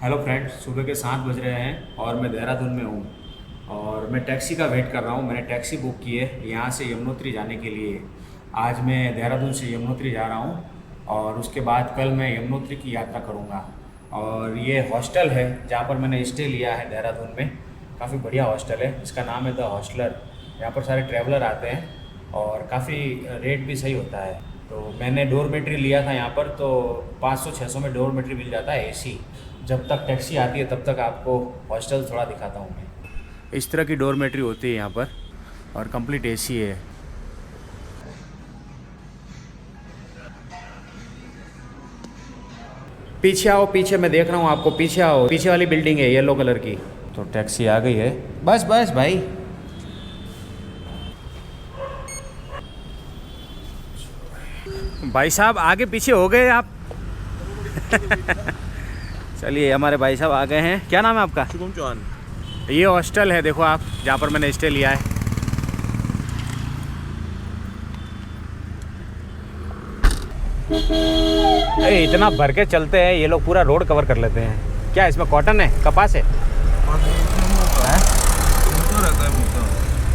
Hello friends, सुबह के 7 बज रहे हैं और मैं देहरादून में हूँ और मैं टैक्सी का वेट कर रहा हूँ। मैंने टैक्सी बुक की है यहाँ से यमुनोत्री जाने के लिए। आज मैं देहरादून से यमुनोत्री जा रहा हूँ और उसके बाद कल मैं यमुनोत्री की यात्रा करूँगा। और ये हॉस्टल है जहाँ पर मैंने स्टे लिया है देहरादून में। काफ़ी बढ़िया हॉस्टल है, इसका नाम है द हॉस्टलर। यहाँ पर सारे ट्रैवलर आते हैं और काफ़ी रेट भी सही होता है। तो मैंने डोरमेट्री लिया था यहाँ पर, तो 500-600 में डोरमेट्री मिल जाता है एसी। जब तक टैक्सी आती है तब तक आपको हॉस्टल थोड़ा दिखाता हूँ मैं। इस तरह की डोरमेट्री होती है यहाँ पर और कंप्लीट एसी है। पीछे आओ, पीछे मैं देख रहा हूँ आपको, पीछे आओ। पीछे वाली बिल्डिंग है येलो कलर की। तो टैक्सी आ गई है, बस बस भाई। भाई साहब आगे पीछे हो गए आप। चलिए, हमारे भाई साहब आ गए हैं। क्या नाम है आपका? शुभम चौहान। ये हॉस्टल है, देखो आप, जहाँ पर मैंने स्टे लिया है। अरे इतना भर के चलते हैं ये लोग, पूरा रोड कवर कर लेते हैं। क्या इसमें कॉटन है, कपास है?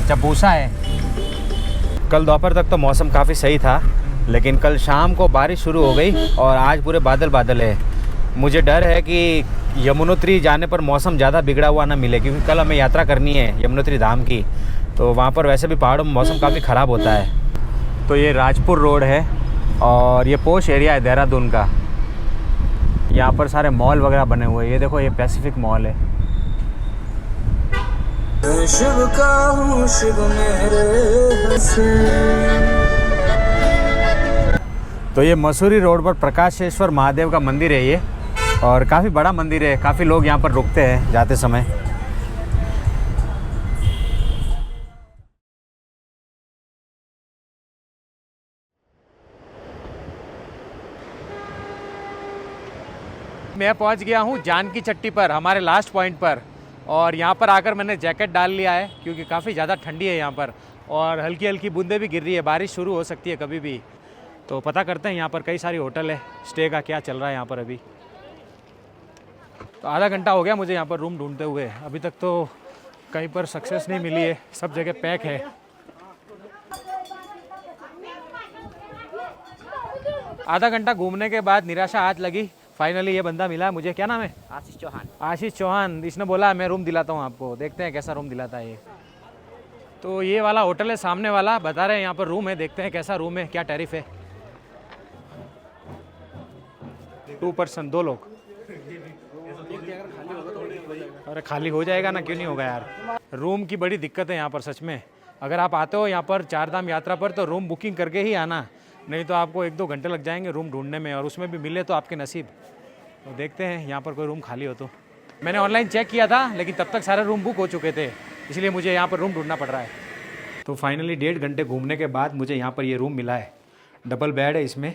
अच्छा, भूसा है। कल दोपहर तक तो मौसम काफ़ी सही था, लेकिन कल शाम को बारिश शुरू हो गई और आज पूरे बादल बादल है। मुझे डर है कि यमुनोत्री जाने पर मौसम ज़्यादा बिगड़ा हुआ ना मिले, क्योंकि कल हमें यात्रा करनी है यमुनोत्री धाम की। तो वहाँ पर वैसे भी पहाड़ों में मौसम काफ़ी ख़राब होता है। तो ये राजपुर रोड है और ये पोश एरिया है देहरादून का। यहाँ पर सारे मॉल वगैरह बने हुए हैं। ये देखो, ये पैसिफिक मॉल है। शिव का हूँ शिव मेरे। तो ये मसूरी रोड पर प्रकाशेश्वर महादेव का मंदिर है ये, और काफ़ी बड़ा मंदिर है। काफ़ी लोग यहाँ पर रुकते हैं जाते समय। मैं पहुँच गया हूँ जानकी चट्टी पर, हमारे लास्ट पॉइंट पर। और यहाँ पर आकर मैंने जैकेट डाल लिया है क्योंकि काफ़ी ज़्यादा ठंडी है यहाँ पर और हल्की हल्की बूंदें भी गिर रही है। बारिश शुरू हो सकती है कभी भी। तो पता करते हैं यहाँ पर कई सारी होटल है, स्टे का क्या चल रहा है यहाँ पर अभी। तो आधा घंटा हो गया मुझे यहाँ पर रूम ढूंढते हुए। अभी तक तो कहीं पर सक्सेस नहीं मिली है, सब जगह पैक है। आधा घंटा घूमने के बाद निराशा आज लगी। फाइनली ये बंदा मिला मुझे। क्या नाम है? आशीष चौहान। आशीष चौहान। इसने बोला मैं रूम दिलाता हूँ आपको। देखते हैं कैसा रूम दिलाता है ये। तो ये वाला होटल है सामने वाला, बता रहे हैं यहाँ पर रूम है। देखते हैं कैसा रूम है, क्या टैरिफ है। 2 पर्सन, 2 लोग। अरे खाली हो जाएगा ना, क्यों नहीं होगा यार। रूम की बड़ी दिक्कत है यहाँ पर सच में। अगर आप आते हो यहाँ पर चारधाम यात्रा पर तो रूम बुकिंग करके ही आना, नहीं तो आपको 1-2 घंटे लग जाएंगे रूम ढूंढने में, और उसमें भी मिले तो आपके नसीब। तो देखते हैं यहाँ पर कोई रूम खाली हो तो। मैंने ऑनलाइन चेक किया था लेकिन तब तक सारे रूम बुक हो चुके थे, इसलिए मुझे यहाँ पर रूम ढूंढना पड़ रहा है। तो फाइनली 1.5 घंटे घूमने के बाद मुझे यहाँ पर ये रूम मिला है। डबल बेड है इसमें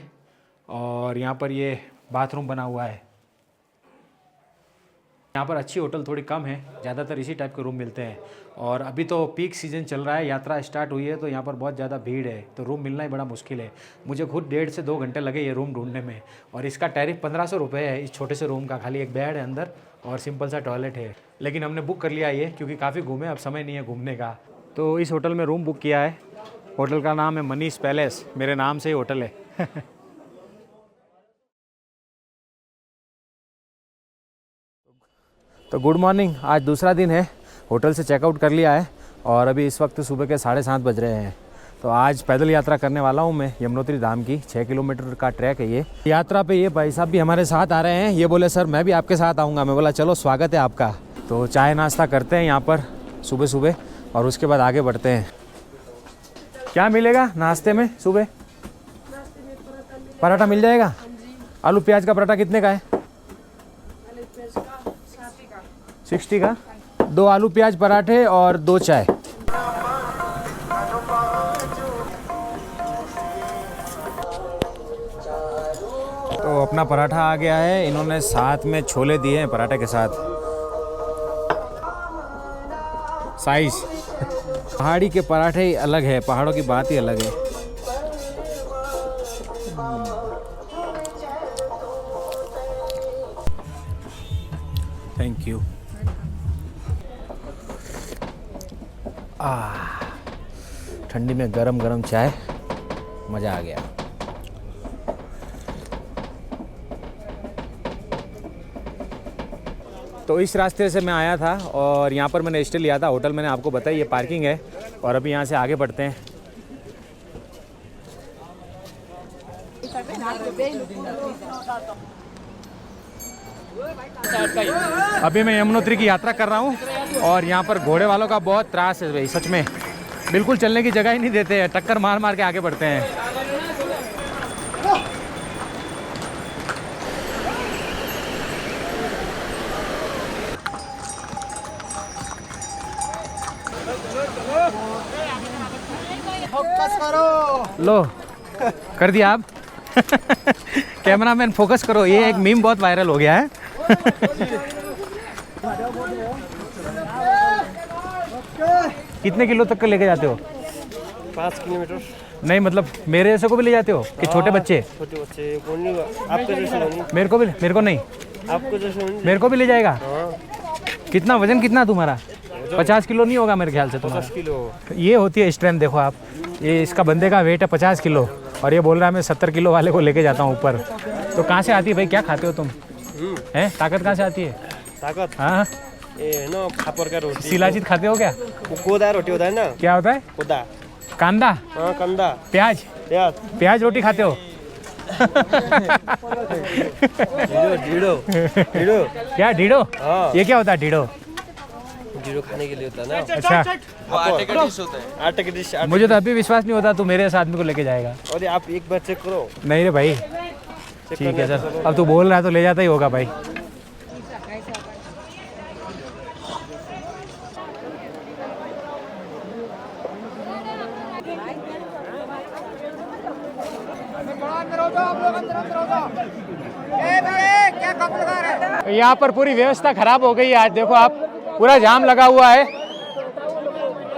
और यहाँ पर ये बाथरूम बना हुआ है। यहाँ पर अच्छी होटल थोड़ी कम है, ज़्यादातर इसी टाइप के रूम मिलते हैं। और अभी तो पीक सीज़न चल रहा है, यात्रा स्टार्ट हुई है, तो यहाँ पर बहुत ज़्यादा भीड़ है, तो रूम मिलना ही बड़ा मुश्किल है। मुझे खुद 1.5 से 2 घंटे लगे ये रूम ढूंढने में। और इसका टैरिफ 1500 रुपये है इस छोटे से रूम का। खाली एक बेड है अंदर और सिंपल सा टॉयलेट है। लेकिन हमने बुक कर लिया ये, क्योंकि काफ़ी घूमे, अब समय नहीं है घूमने का। तो इस होटल में रूम बुक किया है। होटल का नाम है मनीष पैलेस, मेरे नाम से ही होटल है। तो गुड मॉर्निंग, आज दूसरा दिन है। होटल से चेकआउट कर लिया है और अभी इस वक्त सुबह के 7:30 बज रहे हैं। तो आज पैदल यात्रा करने वाला हूँ मैं यमुनोत्री धाम की। 6 किलोमीटर का ट्रैक है ये। यात्रा पे ये भाई साहब भी हमारे साथ आ रहे हैं। ये बोले सर मैं भी आपके साथ आऊँगा। मैं बोला चलो, स्वागत है आपका। तो चाय नाश्ता करते हैं यहाँ पर सुबह सुबह और उसके बाद आगे बढ़ते हैं। क्या मिलेगा नाश्ते में सुबह? पराठा मिल जाएगा। आलू प्याज का पराठा कितने का है? 60 का। 2 आलू प्याज पराठे और 2 चाय। तो अपना पराठा आ गया है। इन्होंने साथ में छोले दिए हैं पराठे के साथ। साइज पहाड़ी के पराठे ही अलग है, पहाड़ों की बात ही अलग है। Thank you. ठंडी में गरम गरम चाय, मज़ा आ गया। तो इस रास्ते से मैं आया था और यहाँ पर मैंने स्टे लिया था। होटल मैंने आपको बताया, ये पार्किंग है और अभी यहाँ से आगे बढ़ते हैं। अभी मैं यमुनोत्री की यात्रा कर रहा हूँ और यहाँ पर घोड़े वालों का बहुत त्रास है भाई, सच में बिल्कुल चलने की जगह ही नहीं देते हैं, टक्कर मार मार के आगे बढ़ते हैं। फोकस करो। लो कर दिया आप। कैमरामैन फोकस करो, ये एक मीम बहुत वायरल हो गया है। कितने किलो तक का लेके जाते हो? 5 किलोमीटर। नहीं मतलब मेरे जैसे को भी ले जाते हो कि छोटे बच्चे? छोटे बच्चे आपके जैसे नहीं। मेरे को नहीं, आपको जैसे नहीं। मेरे को भी ले जाएगा? हाँ। कितना वजन कितना तुम्हारा? 50 किलो नहीं होगा मेरे ख्याल से तुम्हारा। 50 किलो। ये होती है स्ट्रेंथ। देखो आप, ये इसका बंदे का वेट है 50 किलो और ये बोल रहा है मैं 70 किलो वाले को लेके जाता हूँ ऊपर। तो कहाँ से आती है भाई, क्या खाते हो तुम? हैं ताकत कहाँ से आती है? ताकत? हाँ ये ना खापर का रोटी। शिलाजीत खाते हो क्या? वो कोदा रोटी होता है ना। क्या होता है? कोदा। कांदा? हाँ कंदा। प्याज? प्याज रोटी खाते हो? ढीडो। ढीडो। क्या ढीडो? हाँ। ये क्या होता है ढीडो? ढीडो खाने के लिए होता है ना। अच्छा, आटे का डिश होता है। आटे का डिश। मुझे तो अभी विश्वास नहीं होता तू मेरे इस आदमी को लेके जाएगा। और आप एक बार चेक करो। नहीं रे भाई, ठीक है सर, अब तू बोल रहा है तो ले जाता ही होगा भाई। यहाँ पर पूरी व्यवस्था खराब हो गई है आज। देखो आप, पूरा जाम लगा हुआ है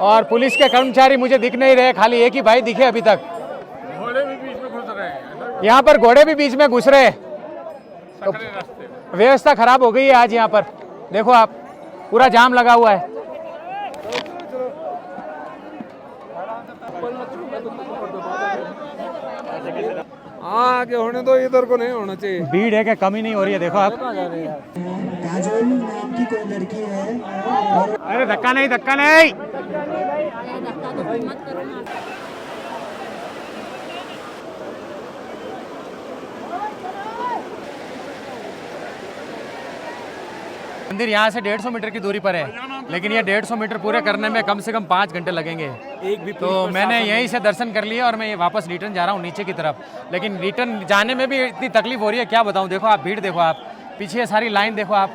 और पुलिस के कर्मचारी मुझे दिख नहीं रहे, खाली एक ही भाई दिखे अभी तक। घोड़े भी बीच में घुस रहे हैं। यहाँ पर घोड़े भी बीच में घुस रहे हैं, तो व्यवस्था खराब हो गई है आज यहाँ पर। देखो आप, पूरा जाम लगा हुआ है। आगे होने दो, इधर को नहीं होना चाहिए। भीड़ है क्या कमी नहीं हो रही है? देखो आप, काजल नाम की कोई लड़की है। अरे धक्का नहीं, धक्का नहीं। मंदिर यहाँ से 150 मीटर की दूरी पर है, लेकिन ये 150 मीटर पूरे करने में कम से कम 5 घंटे लगेंगे। तो मैंने यहीं से दर्शन कर लिए और मैं वापस रिटर्न जा रहा हूँ नीचे की तरफ। लेकिन रिटर्न जाने में भी इतनी तकलीफ हो रही है, क्या बताऊँ। देखो आप, भीड़ देखो आप, पीछे सारी लाइन देखो आप,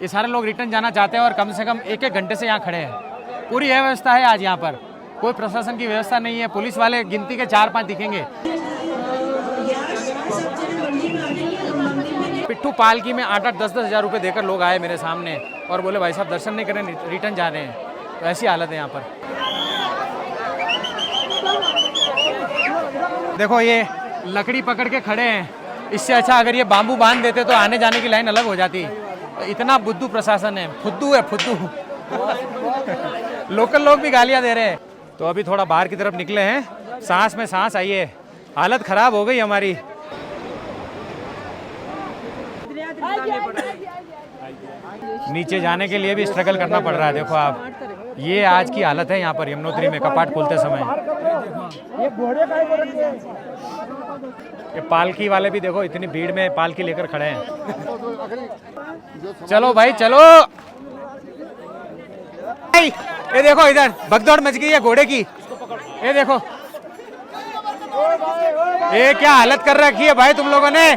ये सारे लोग रिटर्न जाना चाहते हैं और कम से कम 1-1 घंटे से यहाँ खड़े हैं। पूरी अव्यवस्था है आज यहाँ पर, कोई प्रशासन की व्यवस्था नहीं है। पुलिस वाले गिनती के 4-5 दिखेंगे। पिट्ठू पालकी में 8-8, 10-10 हज़ार रुपये देकर लोग आए मेरे सामने और बोले भाई साहब दर्शन नहीं करें, रिटर्न जा रहे हैं। तो ऐसी हालत है यहाँ पर। देखो ये लकड़ी पकड़ के खड़े हैं, इससे अच्छा अगर ये बाम्बू बांध देते तो आने जाने की लाइन अलग हो जाती। तो इतना बुद्धू प्रशासन है, फुद्दू है, फुद्दू। लोकल लोग भी गालियाँ दे रहे हैं। तो अभी थोड़ा बाहर की तरफ निकले हैं, सांस में सांस आई है, हालत ख़राब हो गई हमारी। नीचे जाने के लिए भी स्ट्रगल करना पड़ रहा है। देखो आप, ये आज की हालत है यहाँ पर यमुनोत्री में कपाट खोलते समय। ये पालकी वाले भी देखो, इतनी भीड़ में पालकी लेकर खड़े हैं। चलो भाई चलो। ये देखो इधर भगदौड़ मच गई है घोड़े की। ये देखो, ये क्या हालत कर रखी है भाई तुम लोगों ने।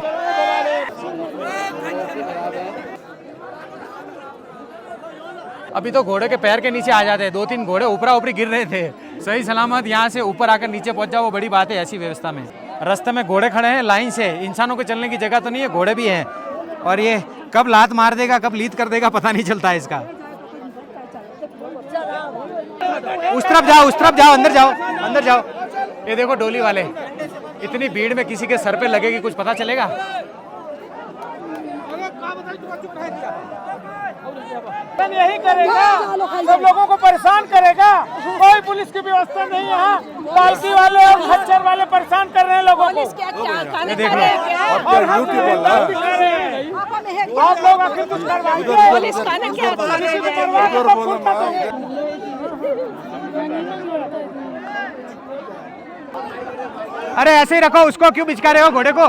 अभी तो घोड़े के पैर के नीचे आ जाते हैं, 2-3 घोड़े ऊपरा ऊपरी गिर रहे थे। सही सलामत यहाँ से ऊपर आकर नीचे पहुंच जाओ, वो बड़ी बात है ऐसी व्यवस्था में। रास्ते में घोड़े खड़े हैं लाइन से, इंसानों को चलने की जगह तो नहीं है, घोड़े भी हैं। और ये कब लात मार देगा, कब लीद कर देगा, पता नहीं चलता है इसका। उस तरफ जाओ, उस तरफ जाओ, अंदर जाओ, अंदर जाओ। ये देखो डोली वाले, इतनी भीड़ में किसी के सर पे लगेगी कुछ पता चलेगा? यही करेगा, सब लोगों को परेशान करेगा। कोई पुलिस की व्यवस्था नहीं है यहाँ। पार्टी वाले और खच्चर वाले परेशान कर रहे हैं लोगों को। आप लोग आखिर कुछ करवाइए। अरे ऐसे ही रखो, उसको क्यों बिचका रहे हो घोड़े को?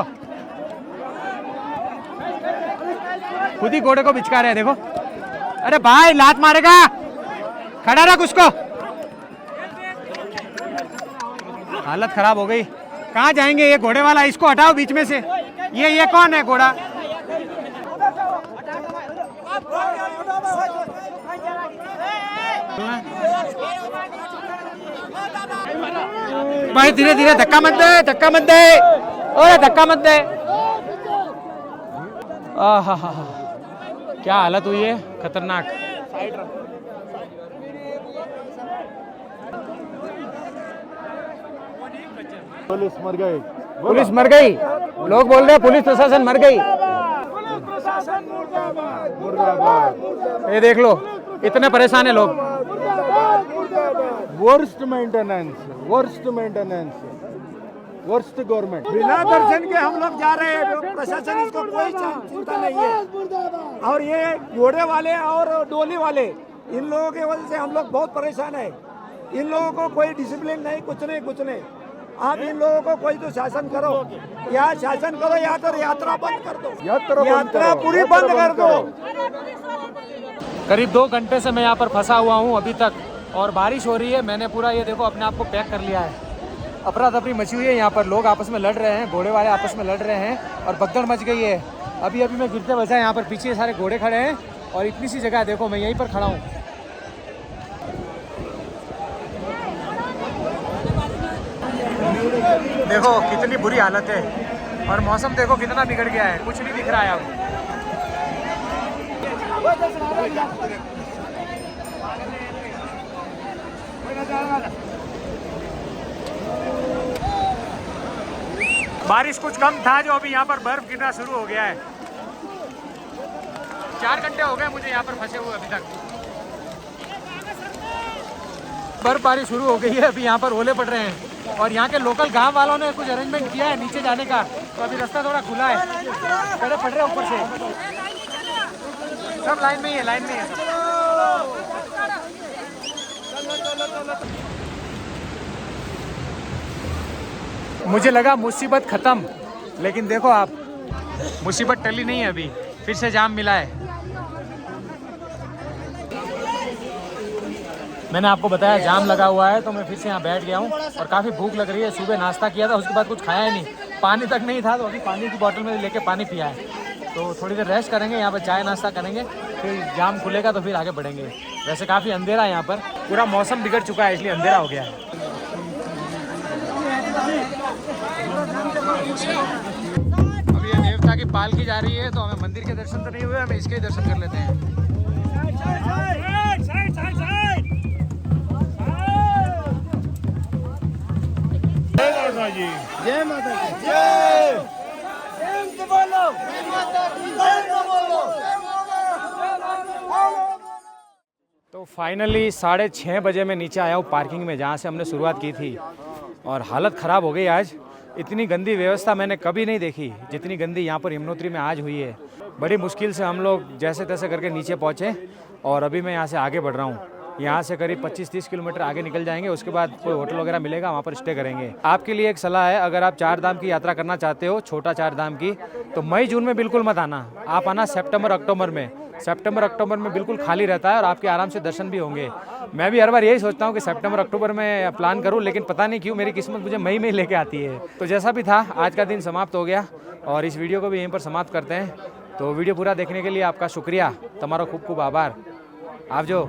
खुद ही घोड़े को बिचका रहे हैं, देखो। अरे भाई लात मारेगा, खड़ा रख उसको। हालत खराब हो गई। कहाँ जाएंगे ये घोड़े वाला? इसको हटाओ बीच में से। ये कौन है घोड़ा? भाई धीरे धीरे, धक्का मत दे, धक्का मत दे, ओए धक्का मत दे। आहा, क्या हालत हुई है, खतरनाक। पुलिस मर गई, पुलिस मर गई। लोग बोल रहे हैं पुलिस प्रशासन मर गई। ये देख लो, इतने परेशान है लोग। Worst maintenance, worst maintenance, worst government. बिना दर्शन के हम लोग जा रहे हैं, प्रशासन इसको कोई चिंता नहीं है। और ये घोड़े वाले और डोली वाले, इन लोगों की वजह से हम लोग बहुत परेशान है। इन लोगों को कोई डिसिप्लिन नहीं, कुछ नहीं, कुछ नहीं। आप इन लोगों को कोई तो शासन करो, या शासन करो या तो यात्रा बंद कर दो, यात्रा पूरी बंद कर दो। करीब 2 घंटे से मैं यहाँ पर फंसा हुआ हूँ अभी तक, और बारिश हो रही है। मैंने पूरा ये देखो अपने आप को पैक कर लिया है। अफरा तफरी मची हुई है यहाँ पर, लोग आपस में लड़ रहे हैं, घोड़े वाले आपस में लड़ रहे हैं और भगदड़ मच गई है। अभी अभी मैं गिरते बचा, यहाँ पर पीछे सारे घोड़े खड़े हैं और इतनी सी जगह है, देखो मैं यहीं पर खड़ा हूँ। देखो कितनी बुरी हालत है, और मौसम देखो कितना बिगड़ गया है, कुछ नहीं दिख रहा है अब। बारिश कुछ कम था, जो अभी यहाँ पर बर्फ गिरना शुरू हो गया है। 4 घंटे हो गए मुझे यहाँ पर फंसे हुए अभी तक। बर्फबारी शुरू हो गई है, अभी यहाँ पर ओले पड़ रहे हैं, और यहाँ के लोकल गांव वालों ने कुछ अरेंजमेंट किया है नीचे जाने का, तो अभी रास्ता थोड़ा खुला है। पहले पड़ रहे हैं ऊपर से, सब लाइन में ही है, लाइन में ही है सब। मुझे लगा मुसीबत खत्म, लेकिन देखो आप, मुसीबत टली नहीं है, अभी फिर से जाम मिला है। मैंने आपको बताया जाम लगा हुआ है, तो मैं फिर से यहाँ बैठ गया हूँ और काफ़ी भूख लग रही है। सुबह नाश्ता किया था, उसके बाद कुछ खाया ही नहीं, पानी तक नहीं था, तो अभी पानी की बोतल में लेके पानी पिया है। तो थोड़ी देर रेस्ट करेंगे, यहाँ पर चाय नाश्ता करेंगे, फिर जाम खुलेगा तो फिर आगे बढ़ेंगे। वैसे काफ़ी अंधेरा है यहाँ पर, पूरा मौसम बिगड़ चुका है, इसलिए अंधेरा हो गया है। अभी ये देवता की पालकी जा रही है, तो हमें मंदिर के दर्शन तो नहीं हुए, हमें इसके दर्शन कर लेते हैं। जय माता की जय। तो फाइनली 6:30 बजे मैं नीचे आया हूँ पार्किंग में, जहाँ से हमने शुरुआत की थी, और हालत ख़राब हो गई आज। इतनी गंदी व्यवस्था मैंने कभी नहीं देखी जितनी गंदी यहाँ पर यमुनोत्री में आज हुई है। बड़ी मुश्किल से हम लोग जैसे तैसे करके नीचे पहुँचे, और अभी मैं यहाँ से आगे बढ़ रहा हूँ। यहाँ से करीब 25-30 किलोमीटर आगे निकल जाएंगे, उसके बाद कोई होटल वगैरह मिलेगा, वहाँ पर स्टे करेंगे। आपके लिए एक सलाह है, अगर आप 4 धाम की यात्रा करना चाहते हो, छोटा 4 धाम की, तो मई जून में बिल्कुल मत आना। आप आना सितंबर अक्टूबर में। सितंबर अक्टूबर में बिल्कुल खाली रहता है और आपके आराम से दर्शन भी होंगे। मैं भी हर बार यही सोचता हूँ कि सितंबर अक्टूबर में प्लान करूँ, लेकिन पता नहीं क्यों मेरी किस्मत मुझे मई में लेके आती है। तो जैसा भी था, आज का दिन समाप्त हो गया, और इस वीडियो को भी यहीं पर समाप्त करते हैं। तो वीडियो पूरा देखने के लिए आपका शुक्रिया, तुम्हारा खूब खूब आभार। आप जो